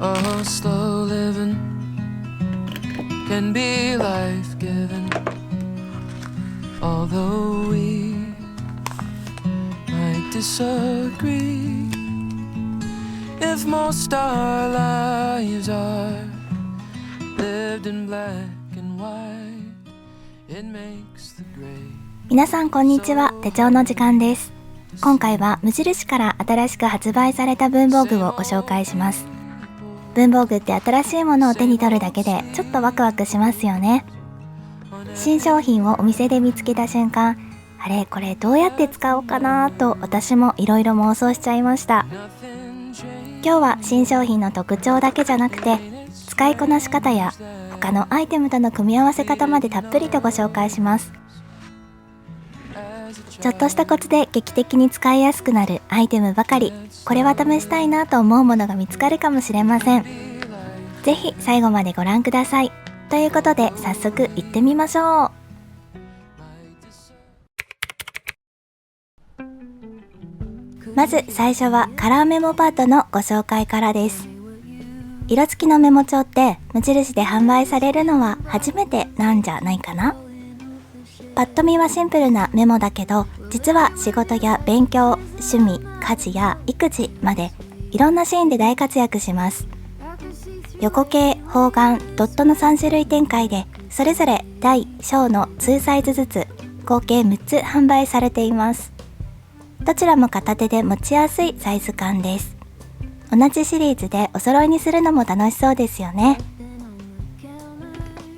Oh, slow living can be life-giving, although we might disagree. If most our lives are lived in black and white, it makes the gray. 皆さんこんにちは。手帳の時間です。今回は無印から新しく発売された文房具をご紹介します。文房具って新しいものを手に取るだけでちょっとワクワクしますよね。新商品をお店で見つけた瞬間、あれこれどうやって使おうかなと私もいろいろ妄想しちゃいました。今日は新商品の特徴だけじゃなくて、使いこなし方や他のアイテムとの組み合わせ方までたっぷりとご紹介します。ちょっとしたコツで劇的に使いやすくなるアイテムばかり、これは試したいなと思うものが見つかるかもしれません。ぜひ最後までご覧ください。ということで早速行ってみましょう。まず最初はカラーメモパートのご紹介からです。色付きのメモ帳って無印で販売されるのは初めてなんじゃないかな。パッと見はシンプルなメモだけど、実は仕事や勉強、趣味、家事や育児までいろんなシーンで大活躍します。横系、方眼、ドットの3種類展開で、それぞれ大小の2サイズずつ合計6つ販売されています。どちらも片手で持ちやすいサイズ感です。同じシリーズでお揃いにするのも楽しそうですよね。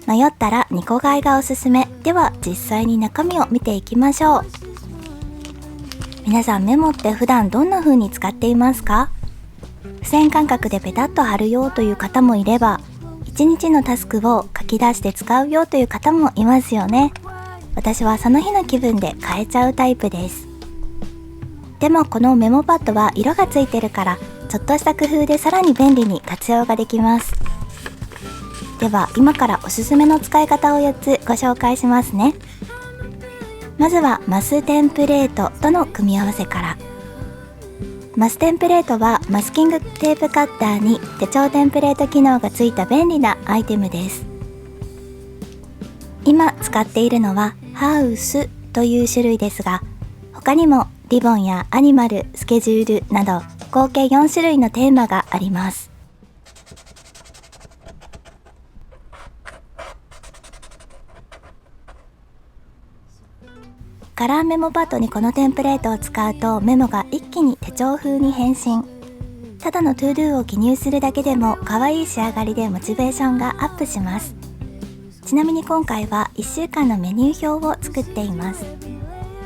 迷ったら2個買いがおすすめ。では実際に中身を見ていきましょう。皆さんメモって普段どんな風に使っていますか？付箋感覚でペタッと貼るよという方もいれば、1日のタスクを書き出して使うよという方もいますよね。私はその日の気分で変えちゃうタイプです。でもこのメモパッドは色がついてるから、ちょっとした工夫でさらに便利に活用ができます。では今からおすすめの使い方を4つご紹介しますね。まずはマステンプレートとの組み合わせから。マステンプレートはマスキングテープカッターに手帳テンプレート機能がついた便利なアイテムです。今使っているのはハウスという種類ですが、他にもリボンやアニマル、スケジュールなど合計4種類のテーマがあります。カラーメモパッドにこのテンプレートを使うとメモが一気に手帳風に変身。ただのトゥードゥを記入するだけでも可愛い仕上がりでモチベーションがアップします。ちなみに今回は1週間のメニュー表を作っています。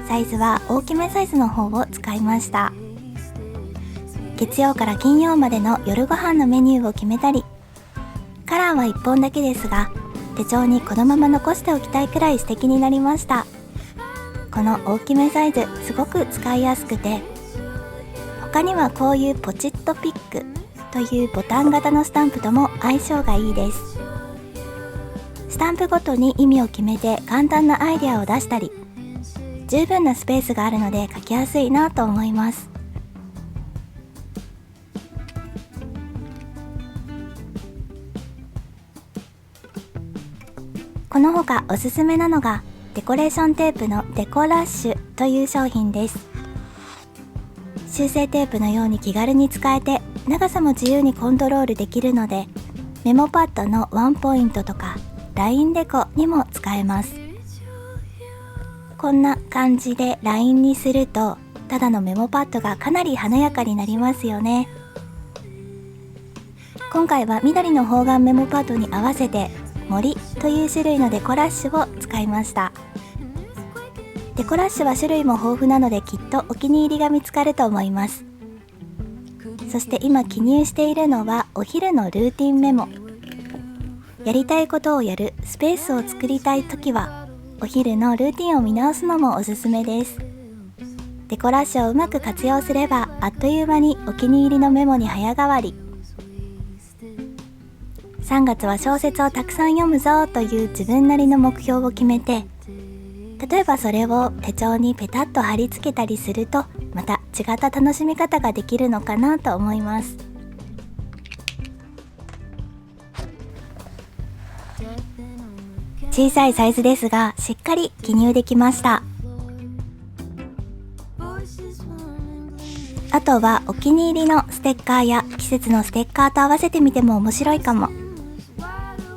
サイズは大きめサイズの方を使いました。月曜から金曜までの夜ご飯のメニューを決めたり、カラーは1本だけですが手帳にこのまま残しておきたいくらい素敵になりました。この大きめサイズすごく使いやすくて、他にはこういうポチッとピックというボタン型のスタンプとも相性がいいです。スタンプごとに意味を決めて簡単なアイデアを出したり、十分なスペースがあるので書きやすいなと思います。この他おすすめなのがデコレーションテープのデコラッシュという商品です。修正テープのように気軽に使えて、長さも自由にコントロールできるので、メモパッドのワンポイントとかラインデコにも使えます。こんな感じでラインにすると、ただのメモパッドがかなり華やかになりますよね。今回は緑の方眼メモパッドに合わせて森という種類のデコラッシュを使いました。デコラッシュは種類も豊富なのできっとお気に入りが見つかると思います。そして今記入しているのはお昼のルーティンメモ。やりたいことをやるスペースを作りたいときはお昼のルーティンを見直すのもおすすめです。デコラッシュをうまく活用すればあっという間にお気に入りのメモに早変わり。3月は小説をたくさん読むぞという自分なりの目標を決めて、例えばそれを手帳にペタッと貼り付けたりすると、また違った楽しみ方ができるのかなと思います。小さいサイズですがしっかり記入できました。あとはお気に入りのステッカーや季節のステッカーと合わせてみても面白いかも。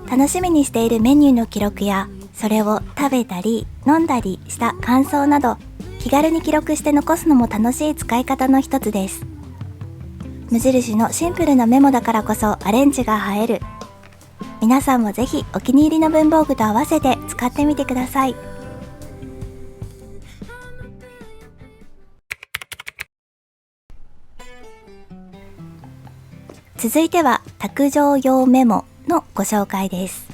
楽しみにしているメニューの記録や、それを食べたり飲んだりした感想など、気軽に記録して残すのも楽しい使い方の一つです。無印のシンプルなメモだからこそアレンジが映える。皆さんもぜひお気に入りの文房具と合わせて使ってみてください。続いては卓上用メモのご紹介です。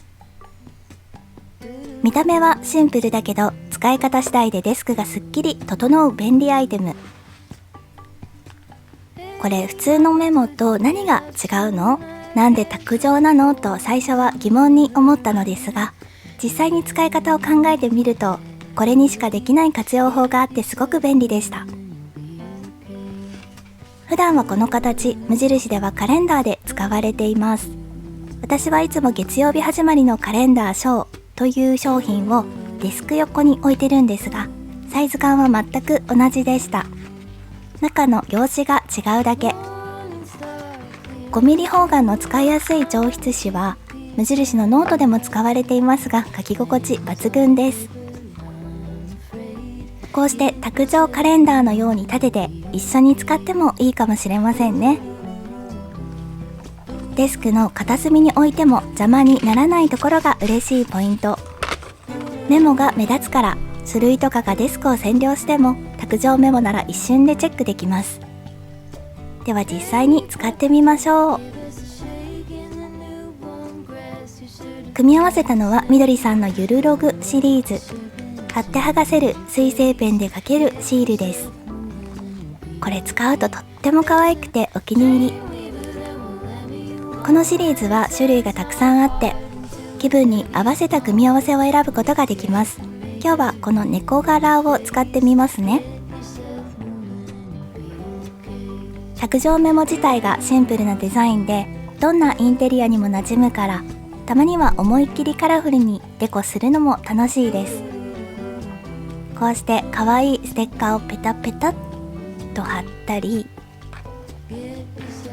見た目はシンプルだけど使い方次第でデスクがすっきり整う便利アイテム。これ普通のメモと何が違うの？なんで卓上なの？と最初は疑問に思ったのですが、実際に使い方を考えてみると、これにしかできない活用法があってすごく便利でした。普段はこの形、無印ではカレンダーで使われています。私はいつも月曜日始まりのカレンダーショーという商品をデスク横に置いてるんですが、サイズ感は全く同じでした。中の用紙が違うだけ。5ミリ方眼の使いやすい上筆紙は無印のノートでも使われていますが、書き心地抜群です。こうして卓上カレンダーのように立てて一緒に使ってもいいかもしれませんね。デスクの片隅に置いても邪魔にならないところが嬉しいポイント。メモが目立つから、書類とかがデスクを占領しても卓上メモなら一瞬でチェックできます。では実際に使ってみましょう。組み合わせたのはみどりさんのゆるログシリーズ。貼って剥がせる水性ペンで書けるシールです。これ使うととっても可愛くてお気に入り。このシリーズは種類がたくさんあって、気分に合わせた組み合わせを選ぶことができます。今日はこの猫柄を使ってみますね。卓上メモ自体がシンプルなデザインで、どんなインテリアにも馴染むから、たまには思いっきりカラフルにデコするのも楽しいです。こうして可愛いステッカーをペタペタっと貼ったり、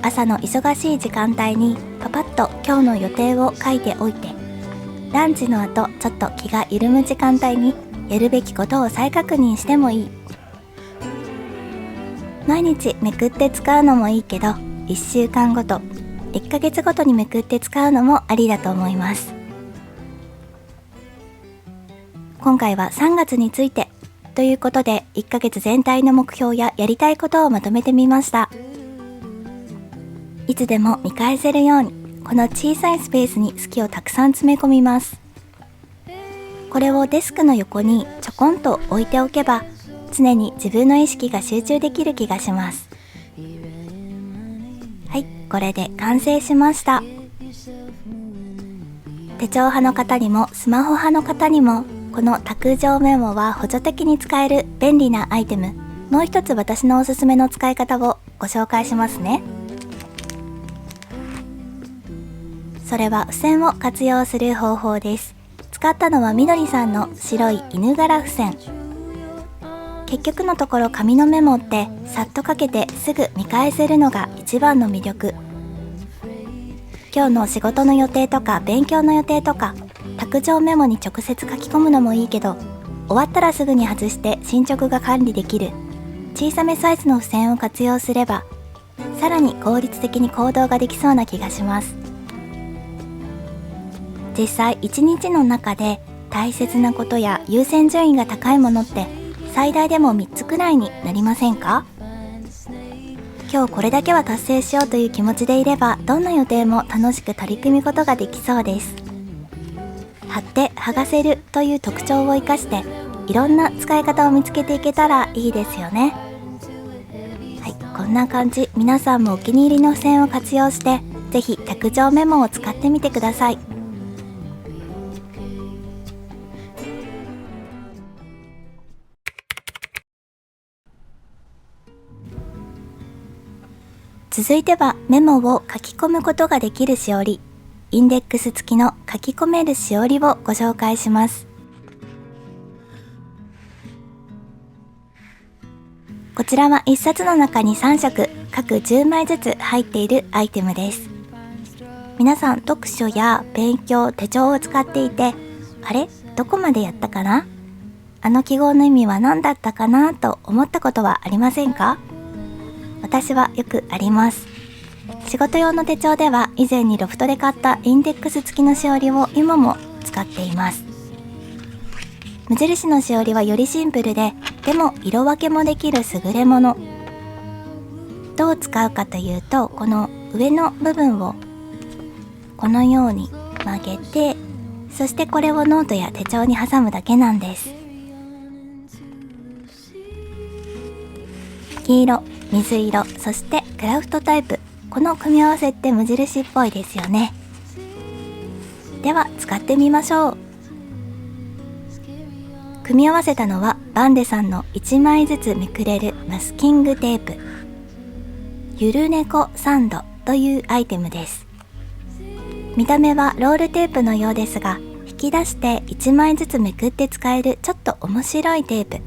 朝の忙しい時間帯にパパッと今日の予定を書いておいて、ランチの後ちょっと気が緩む時間帯にやるべきことを再確認してもいい。毎日めくって使うのもいいけど、1週間ごと、1ヶ月ごとにめくって使うのもありだと思います。今回は3月についてということで、1ヶ月全体の目標ややりたいことをまとめてみました。いつでも見返せるように、この小さいスペースに好きをたくさん詰め込みます。これをデスクの横にちょこんと置いておけば、常に自分の意識が集中できる気がします。はい、これで完成しました。手帳派の方にもスマホ派の方にも、この卓上メモは補助的に使える便利なアイテム。もう一つ私のおすすめの使い方をご紹介しますね。それは付箋を活用する方法です。使ったのはみどりさんの白い犬柄付箋。結局のところ紙のメモってさっと書けてすぐ見返せるのが一番の魅力。今日の仕事の予定とか勉強の予定とか、卓上メモに直接書き込むのもいいけど、終わったらすぐに外して進捗が管理できる小さめサイズの付箋を活用すれば、さらに効率的に行動ができそうな気がします。実際1日の中で大切なことや優先順位が高いものって最大でも3つくらいになりませんか？今日これだけは達成しようという気持ちでいれば、どんな予定も楽しく取り組むことができそうです。貼って剥がせるという特徴を生かして、いろんな使い方を見つけていけたらいいですよね。はい、こんな感じ。皆さんもお気に入りの付箋を活用して、ぜひ卓上メモを使ってみてください。続いてはメモを書き込むことができるしおり、インデックス付きの書き込めるしおりをご紹介します。こちらは1冊の中に3色、各10枚ずつ入っているアイテムです。皆さん読書や勉強、手帳を使っていて、あれ？どこまでやったかな？あの記号の意味は何だったかなと思ったことはありませんか？私はよくあります。仕事用の手帳では以前にロフトで買ったインデックス付きのしおりを今も使っています。無印のしおりはよりシンプルで、でも色分けもできる優れもの。どう使うかというと、この上の部分をこのように曲げて、そしてこれをノートや手帳に挟むだけなんです。黄色、水色、そしてクラフトタイプ、この組み合わせって無印っぽいですよね。では使ってみましょう。組み合わせたのはバンデさんの1枚ずつめくれるマスキングテープ、ゆる猫サンドというアイテムです。見た目はロールテープのようですが、引き出して1枚ずつめくって使えるちょっと面白いテープ。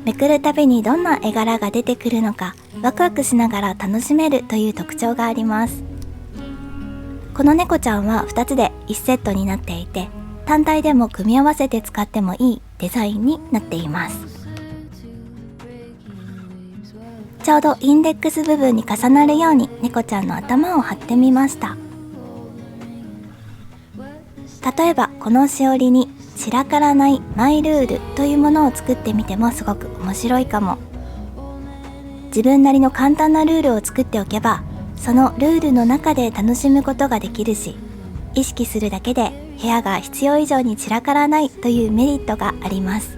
めくるたびにどんな絵柄が出てくるのかワクワクしながら楽しめるという特徴があります。この猫ちゃんは2つで1セットになっていて、単体でも組み合わせて使ってもいいデザインになっています。ちょうどインデックス部分に重なるように猫ちゃんの頭を貼ってみました。例えばこのしおりに散らからないマイルールというものを作ってみてもすごく面白いかも。自分なりの簡単なルールを作っておけば、そのルールの中で楽しむことができるし、意識するだけで部屋が必要以上に散らからないというメリットがあります。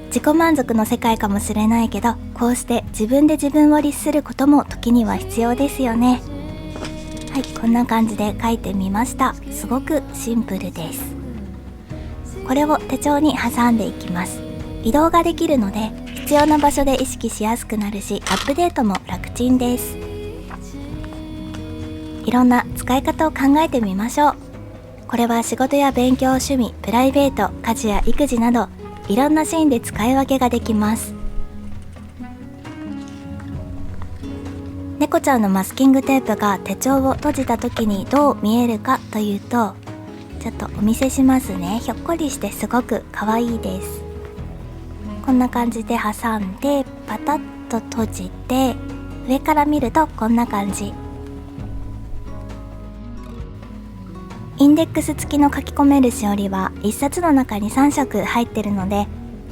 自己満足の世界かもしれないけど、こうして自分で自分を律することも時には必要ですよね。はい、こんな感じで書いてみました。すごくシンプルです。これを手帳に挟んでいきます。移動ができるので必要な場所で意識しやすくなるし、アップデートも楽ちんです。いろんな使い方を考えてみましょう。これは仕事や勉強、趣味、プライベート、家事や育児などいろんなシーンで使い分けができます。猫ちゃんのマスキングテープが手帳を閉じた時にどう見えるかというと、ちょっとお見せしますね。ひょっこりしてすごく可愛いです。こんな感じで挟んでパタッと閉じて、上から見るとこんな感じ。インデックス付きの書き込めるしおりは1冊の中に3色入ってるので、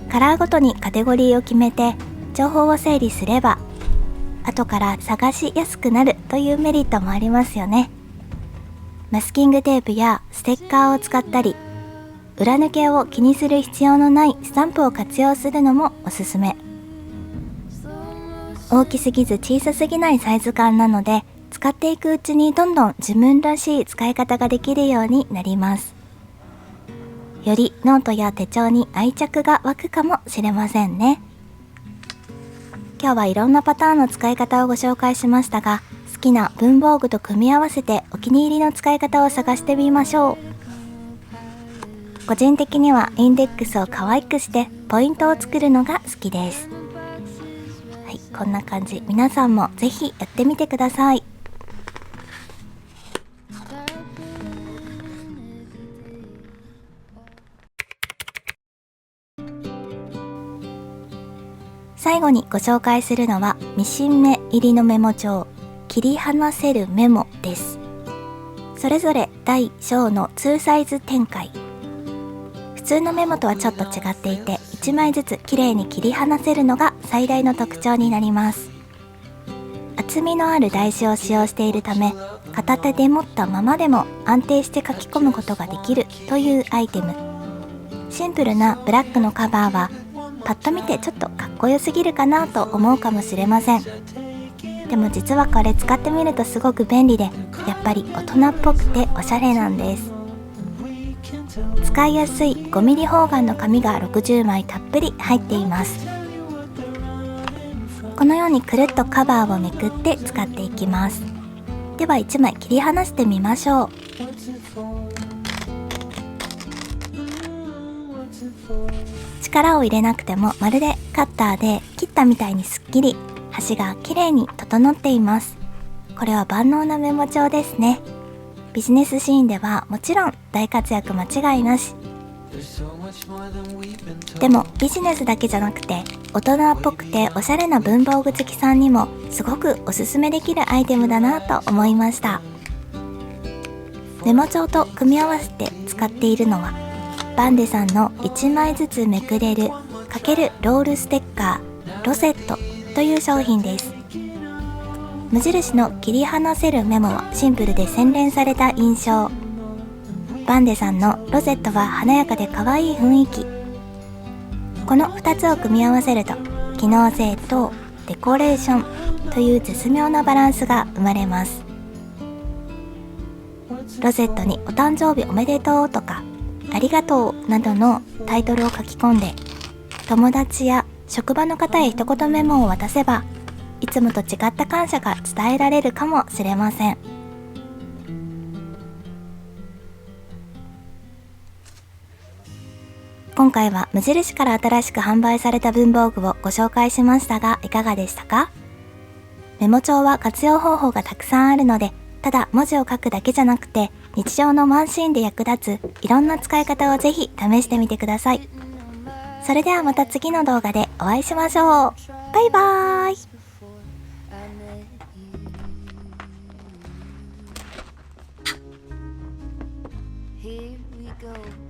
カラーごとにカテゴリーを決めて情報を整理すれば後から探しやすくなるというメリットもありますよね。マスキングテープやステッカーを使ったり、裏抜けを気にする必要のないスタンプを活用するのもおすすめ。大きすぎず小さすぎないサイズ感なので、使っていくうちにどんどん自分らしい使い方ができるようになります。よりノートや手帳に愛着が湧くかもしれませんね。今日はいろんなパターンの使い方をご紹介しましたが、好きな文房具と組み合わせてお気に入りの使い方を探してみましょう。個人的にはインデックスを可愛くしてポイントを作るのが好きです。はい、こんな感じ。皆さんもぜひやってみてください。最後にご紹介するのはミシン目入りのメモ帳、切り離せるメモです。それぞれ大小の2サイズ展開。普通のメモとはちょっと違っていて、1枚ずつきれいに切り離せるのが最大の特徴になります。厚みのある台紙を使用しているため、片手で持ったままでも安定して書き込むことができるというアイテム。シンプルなブラックのカバーはパッと見てちょっとかっこよすぎるかなと思うかもしれません。でも実はこれ使ってみるとすごく便利で、やっぱり大人っぽくておしゃれなんです。使いやすい 5mm 方眼の紙が60枚たっぷり入っています。ここのようにくるっとカバーをめくって使っていきます。では1枚切り離してみましょう。力を入れなくてもまるでカッターで切ったみたいにすっきり端が綺麗に整っています。これは万能なメモ帳ですね。ビジネスシーンではもちろん大活躍間違いなし。でもビジネスだけじゃなくて大人っぽくておしゃれな文房具好きさんにもすごくおすすめできるアイテムだなと思いました。メモ帳と組み合わせて使っているのはバンデさんの1枚ずつめくれる×ロールステッカーロセットという商品です。無印の切り離せるメモはシンプルで洗練された印象。バンデさんのロゼットは華やかで可愛い雰囲気。この2つを組み合わせると機能性とデコレーションという絶妙なバランスが生まれます。ロゼットにお誕生日おめでとうとかありがとうなどのタイトルを書き込んで、友達や職場の方へ一言メモを渡せばいつもと違った感謝が伝えられるかもしれません。今回は無印から新しく販売された文房具をご紹介しましたが、いかがでしたか？メモ帳は活用方法がたくさんあるので、ただ文字を書くだけじゃなくて日常のワンシーンで役立ついろんな使い方をぜひ試してみてください。それではまた次の動画でお会いしましょう。バイバーイ。Here we go.